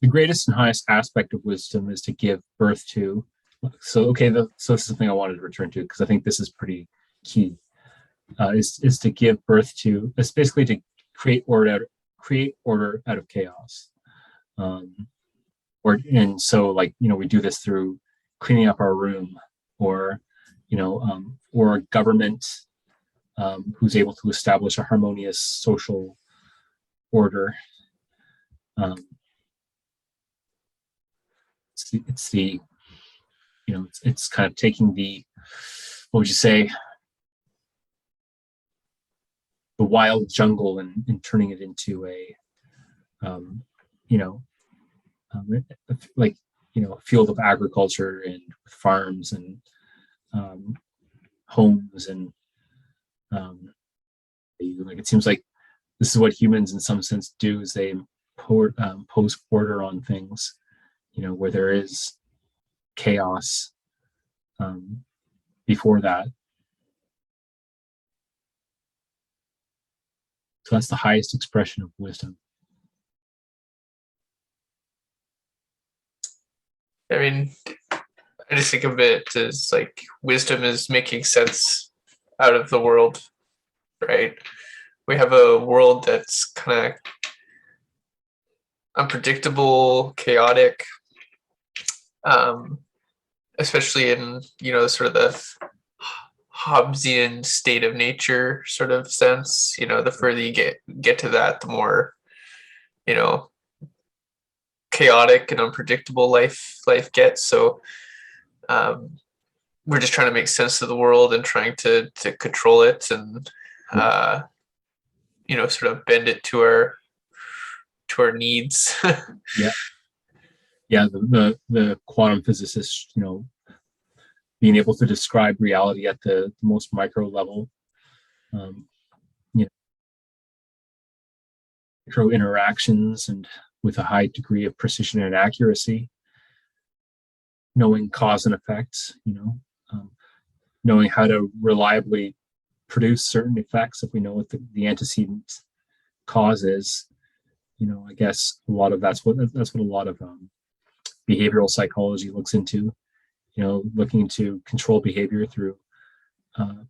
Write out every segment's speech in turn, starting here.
the greatest and highest aspect of wisdom is to give birth to. So okay, so this is something I wanted to return to because I think this is pretty key. Is to give birth to. It's basically to create order out of chaos. Um, and so like we do this through cleaning up our room, or or a government who's able to establish a harmonious social order. It's the it's kind of taking the, what would you say, the wild jungle and turning it into a like a field of agriculture and farms and homes and like it seems like this is what humans in some sense do, is they impose order on things, where there is chaos before that. So that's the highest expression of wisdom. I mean, I just think of it as like wisdom is making sense out of the world, right? We have a world that's kind of unpredictable, chaotic, especially in sort of the Hobbesian state of nature sort of sense. The further you get to that, the more chaotic and unpredictable life gets. So we're just trying to make sense of the world and trying to control it and sort of bend it to our needs. Yeah, the quantum physicists, being able to describe reality at the most micro level, micro interactions, and with a high degree of precision and accuracy, knowing cause and effects, knowing how to reliably produce certain effects if we know what the antecedent cause is. I guess a lot of that's what a lot of behavioral psychology looks into. Looking to control behavior through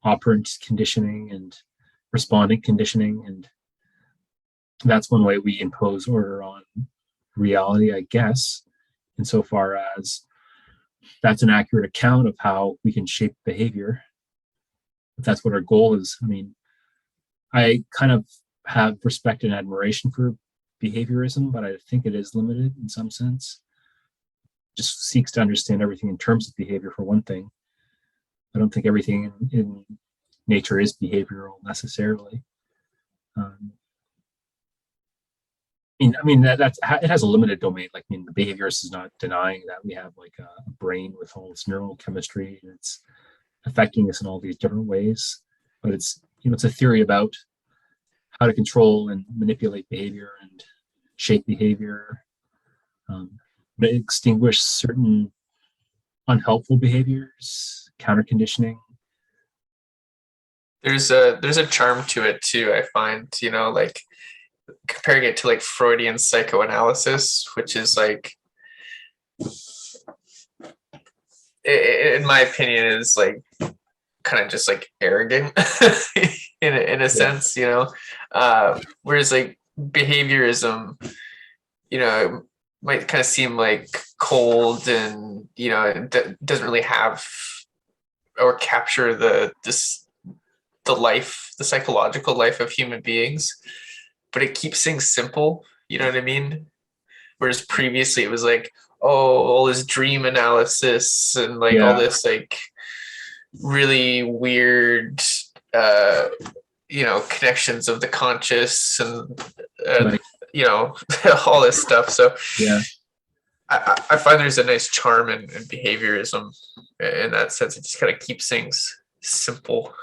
operant conditioning and respondent conditioning, and that's one way we impose order on reality, I guess, insofar as that's an accurate account of how we can shape behavior. If that's what our goal is. I mean, I kind of have respect and admiration for behaviorism, but I think it is limited in some sense. Just seeks to understand everything in terms of behavior, for one thing. I don't think everything in nature is behavioral necessarily. That's it has a limited domain. Like, the behaviorist is not denying that we have like a brain with all its neural chemistry and it's affecting us in all these different ways. But it's it's a theory about how to control and manipulate behavior and shape behavior, extinguish certain unhelpful behaviors, counter conditioning. There's a charm to it too, I find, like comparing it to like Freudian psychoanalysis, which is like, in my opinion, is like kind of just like arrogant in a sense, whereas like behaviorism, might kind of seem like cold and it doesn't really have or capture the psychological life of human beings, but it keeps things simple. You know what I mean? Whereas previously it was like, oh, all this dream analysis and like all this like really weird connections of the conscious and all this stuff. So I find there's a nice charm in behaviorism in that sense. It just kind of keeps things simple.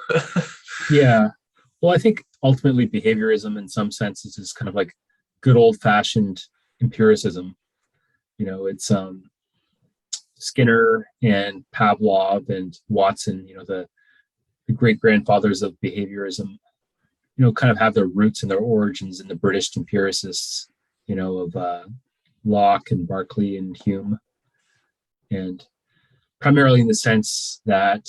Yeah. Well, I think ultimately behaviorism in some senses is kind of like good old fashioned empiricism. It's Skinner and Pavlov and Watson, the great grandfathers of behaviorism, kind of have their roots and their origins in the British empiricists, of Locke and Berkeley and Hume, and primarily in the sense that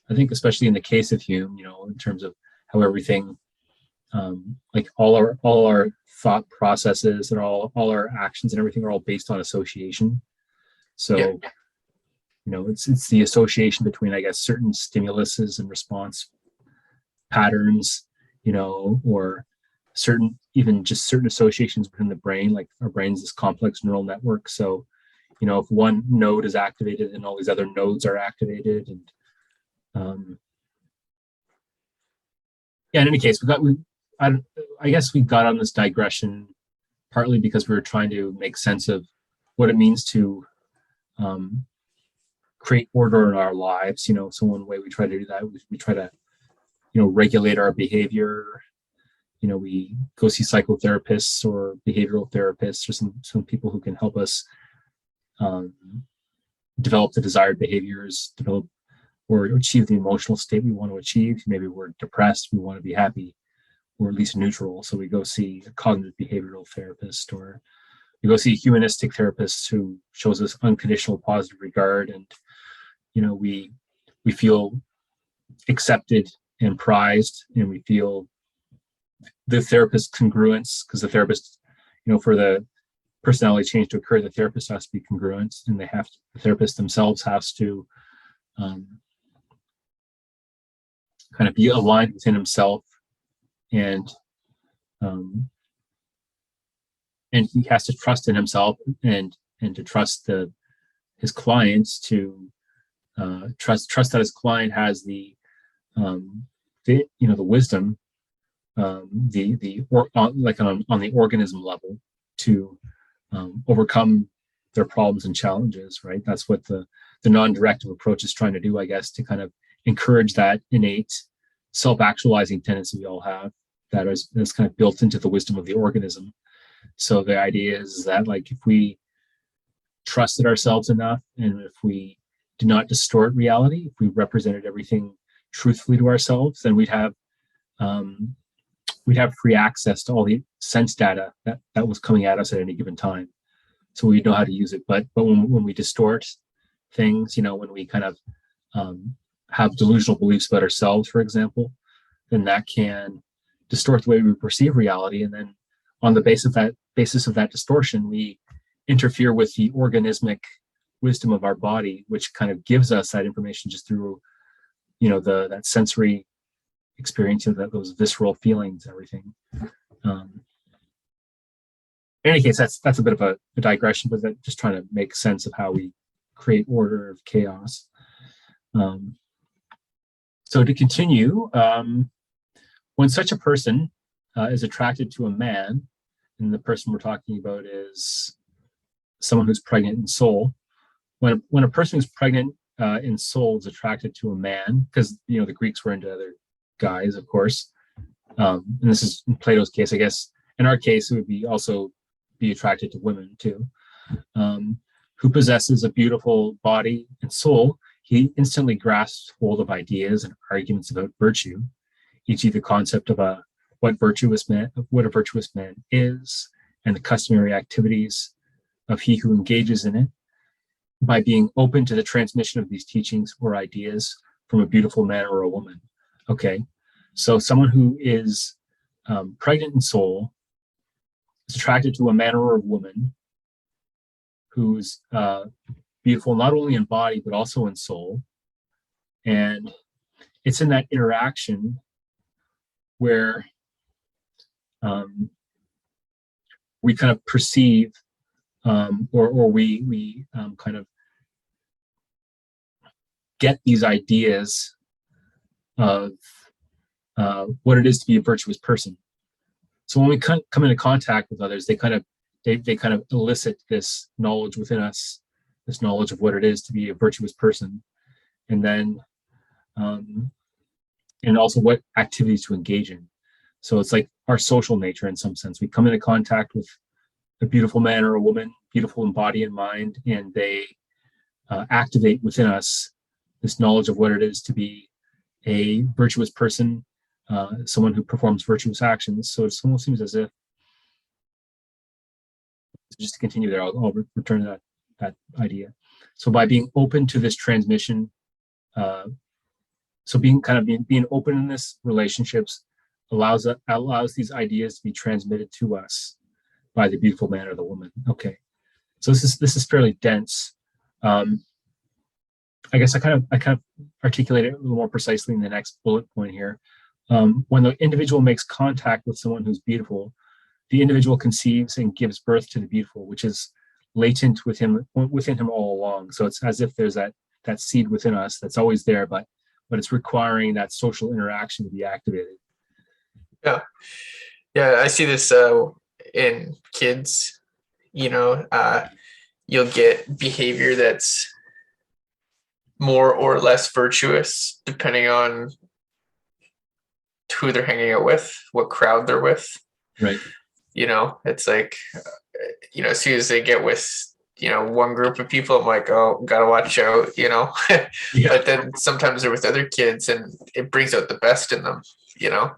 I think, especially in the case of Hume, in terms of how everything, like all our thought processes and all our actions and everything are all based on association. So, it's the association between, I guess, certain stimuluses and response patterns, or even just certain associations within the brain. Like our brain's this complex neural network. So, if one node is activated, then all these other nodes are activated. And in any case, I guess we got on this digression partly because we were trying to make sense of what it means to create order in our lives. So one way we try to do that, we try to, regulate our behavior. We go see psychotherapists or behavioral therapists or some people who can help us develop the desired behaviors, develop or achieve the emotional state we want to achieve. Maybe we're depressed, we want to be happy, or at least neutral. So we go see a cognitive behavioral therapist, or we go see a humanistic therapist who shows us unconditional positive regard, and we feel accepted and prized, and we feel the therapist congruence, because the therapist, for the personality change to occur, the therapist has to be congruent, and the therapist themselves has to kind of be aligned within himself, and he has to trust in himself and to trust his clients to trust that his client has the wisdom, like on the organism level to overcome their problems and challenges, right? That's what the non-directive approach is trying to do, I guess, to kind of encourage that innate self-actualizing tendency we all have that's kind of built into the wisdom of the organism. So the idea is that, like, if we trusted ourselves enough, and if we did not distort reality, if we represented everything truthfully to ourselves, then we'd have free access to all the sense data that was coming at us at any given time. So we'd know how to use it. But when we distort things, when we kind of have delusional beliefs about ourselves, for example, then that can distort the way we perceive reality. And then on the basis of that distortion, we interfere with the organismic wisdom of our body, which kind of gives us that information just through, that sensory experience of those visceral feelings, everything. In any case, that's a bit of a digression, but that just trying to make sense of how we create order of chaos. So to continue, when such a person is attracted to a man, and the person we're talking about is someone who's pregnant in soul, when a person who's pregnant in soul is attracted to a man, because the Greeks were into other guys, of course, and this is in Plato's case, I guess. In our case, it would be also be attracted to women too, who possesses a beautiful body and soul. He instantly grasps hold of ideas and arguments about virtue, e.g., the concept of what a virtuous man is, and the customary activities of he who engages in it, by being open to the transmission of these teachings or ideas from a beautiful man or a woman. Okay, so someone who is pregnant in soul is attracted to a man or a woman who's beautiful not only in body but also in soul, and it's in that interaction where we kind of perceive or we kind of get these ideas of what it is to be a virtuous person. So when we come into contact with others, they kind of elicit this knowledge within us, this knowledge of what it is to be a virtuous person, and then and also what activities to engage in. So it's like our social nature in some sense. We come into contact with a beautiful man or a woman, beautiful in body and mind, and they activate within us this knowledge of what it is to be a virtuous person, someone who performs virtuous actions. So it almost seems as if just to continue there, I'll return to that idea. So by being open to this transmission, so being open in this relationships allows these ideas to be transmitted to us by the beautiful man or the woman. Okay, so this is fairly dense. I guess I kind of articulate it a little more precisely in the next bullet point here. When the individual makes contact with someone who's beautiful, the individual conceives and gives birth to the beautiful, which is latent within him all along. So it's as if there's that seed within us that's always there, but it's requiring that social interaction to be activated. Yeah, I see this in kids. You'll get behavior that's more or less virtuous depending on who they're hanging out with, what crowd they're with. Right. It's like, as soon as they get with, one group of people, I'm like, oh, gotta watch out, Yeah. But then sometimes they're with other kids and it brings out the best in them, Yeah.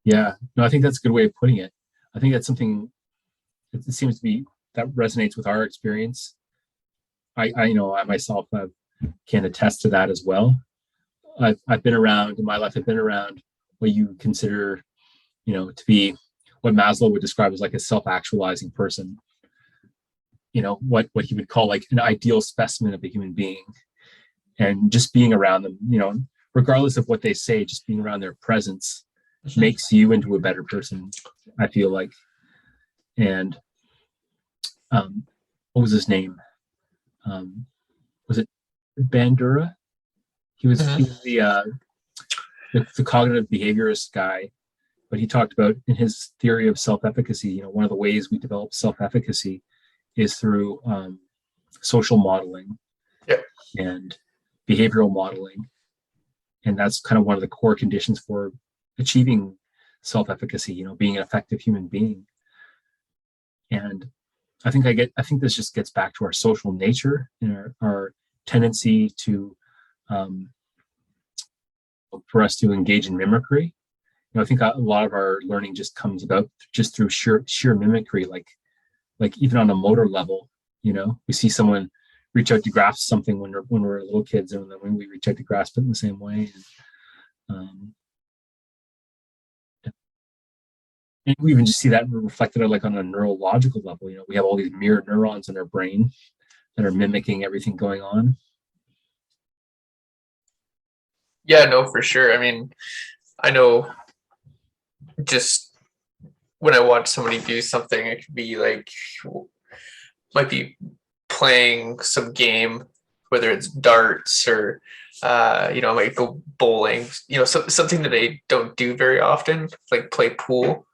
No, I think that's a good way of putting it. I think that's something it seems to be that resonates with our experience. I myself can attest to that as well. I've been around in my life. I've been around what you consider, to be what Maslow would describe as like a self-actualizing person. What he would call like an ideal specimen of a human being, and just being around them, regardless of what they say, just being around their presence makes you into a better person, I feel like. And what was his name? Was it Bandura? He was the cognitive behaviorist guy, but he talked about in his theory of self-efficacy, one of the ways we develop self-efficacy is through social modeling and behavioral modeling. And that's kind of one of the core conditions for achieving self-efficacy, being an effective human being. And I think this just gets back to our social nature and our tendency to for us to engage in mimicry. I think a lot of our learning just comes about just through sheer mimicry, like even on a motor level. We see someone reach out to grasp something when we're little kids, and then when we reach out to grasp it in the same way. And we even just see that reflected like on a neurological level. We have all these mirror neurons in our brain that are mimicking everything going on. Yeah, no, for sure. I mean, I know just when I watch somebody do something, it could be like, might be playing some game, whether it's darts or, might go bowling, something that they don't do very often, like play pool.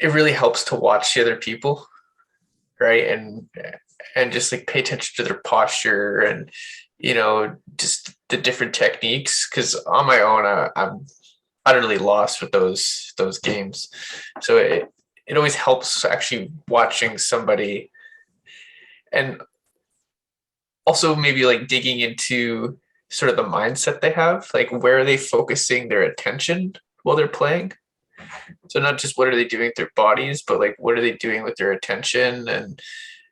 It really helps to watch the other people, right? And just like pay attention to their posture and, just the different techniques. Because on my own, I'm utterly lost with those games. So it always helps actually watching somebody, and also maybe like digging into sort of the mindset they have, like where are they focusing their attention while they're playing. So not just what are they doing with their bodies, but like what are they doing with their attention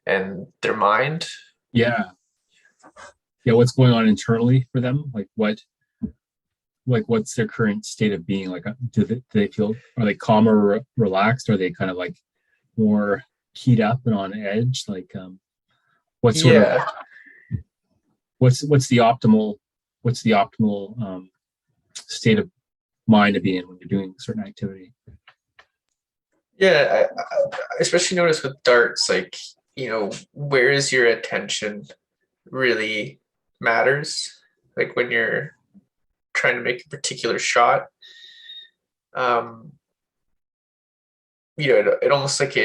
and their mind. Yeah, what's going on internally for them, what's their current state of being, like do they feel, are they calm or relaxed, are they kind of like more keyed up and on edge, like what sort of what's the optimal state of mind to be in when you're doing a certain activity? I especially notice with darts, like, where is your attention really matters. Like when you're trying to make a particular shot, it almost like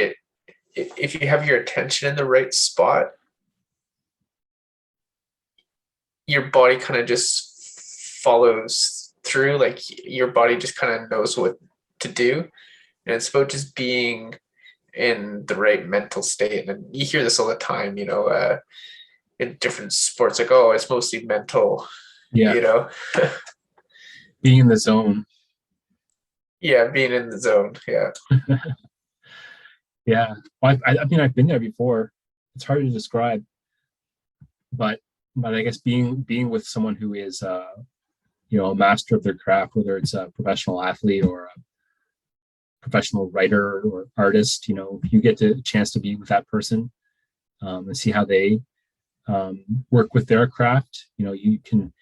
if you have your attention in the right spot, your body kind of just follows through. Like your body just kind of knows what to do. And it's about just being in the right mental state. And you hear this all the time, in different sports, like, oh, it's mostly mental, being in the zone. Yeah, being in the zone. Yeah. Yeah. Well, I mean, I've been there before. It's hard to describe, but I guess being with someone who is a master of their craft, whether it's a professional athlete or a professional writer or artist, if you get a chance to be with that person, and see how they work with their craft, you can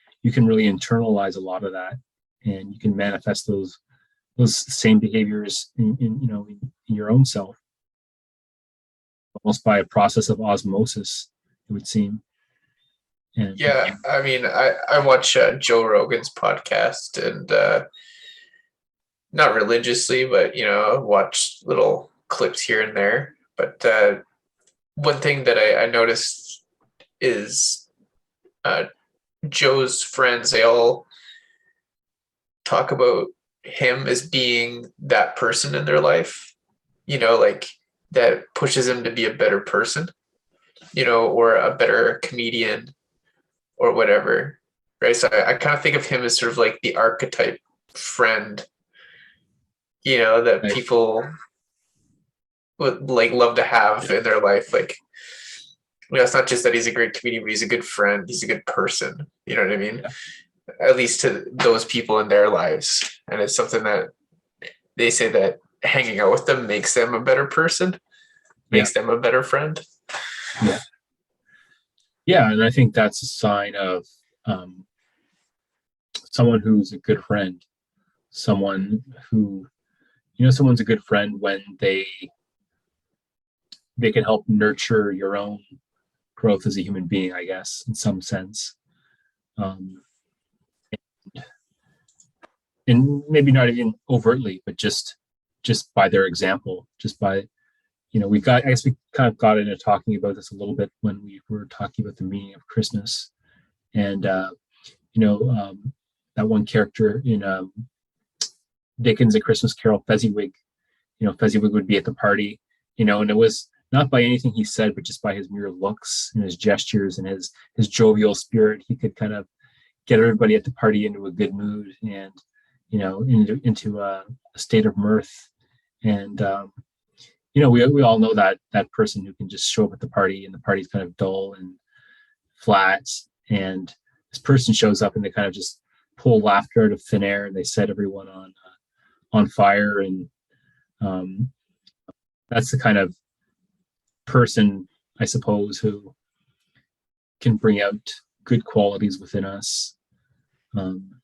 really internalize a lot of that, and you can manifest those same behaviors in your own self, almost by a process of osmosis, it would seem. And Yeah, I mean, I watch Joe Rogan's podcast, and not religiously, but watch little clips here and there. But one thing that I noticed is uh, Joe's friends, they all talk about him as being that person in their life, like that pushes him to be a better person, or a better comedian or whatever. Right. So I kind of think of him as sort of like the archetype friend, that right, people would like love to have in their life. Like, it's not just that he's a great comedian, but he's a good friend. He's a good person. You know what I mean? yeah, At least to those people in their lives. And it's something that they say that hanging out with them makes them a better person, yeah, makes them a better friend. yeah, yeah. And I think that's a sign of um, someone who's a good friend, someone who someone's a good friend when they can help nurture your own growth as a human being, I guess, in some sense. Um, and maybe not even overtly, but just by their example, just by I guess we kind of got into talking about this a little bit when we were talking about the meaning of Christmas, and you know that one character in Dickens' A Christmas Carol, Fezziwig. Fezziwig would be at the party, and it was not by anything he said, but just by his mere looks and his gestures and his jovial spirit. He could kind of get everybody at the party into a good mood, and into a state of mirth. And we all know that person who can just show up at the party and the party's kind of dull and flat, and this person shows up and they kind of just pull laughter out of thin air, and they set everyone on fire. And um, that's the kind of person, I suppose, who can bring out good qualities within us. Um,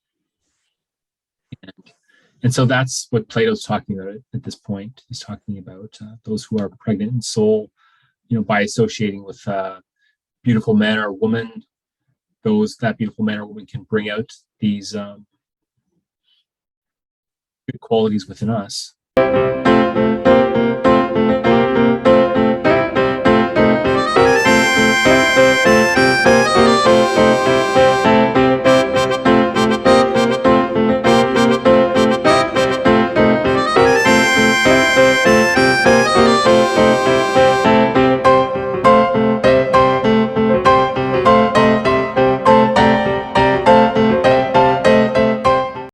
and so that's what Plato's talking about at this point. He's talking about those who are pregnant in soul, by associating with a beautiful man or woman. That beautiful man or woman can bring out these good qualities within us.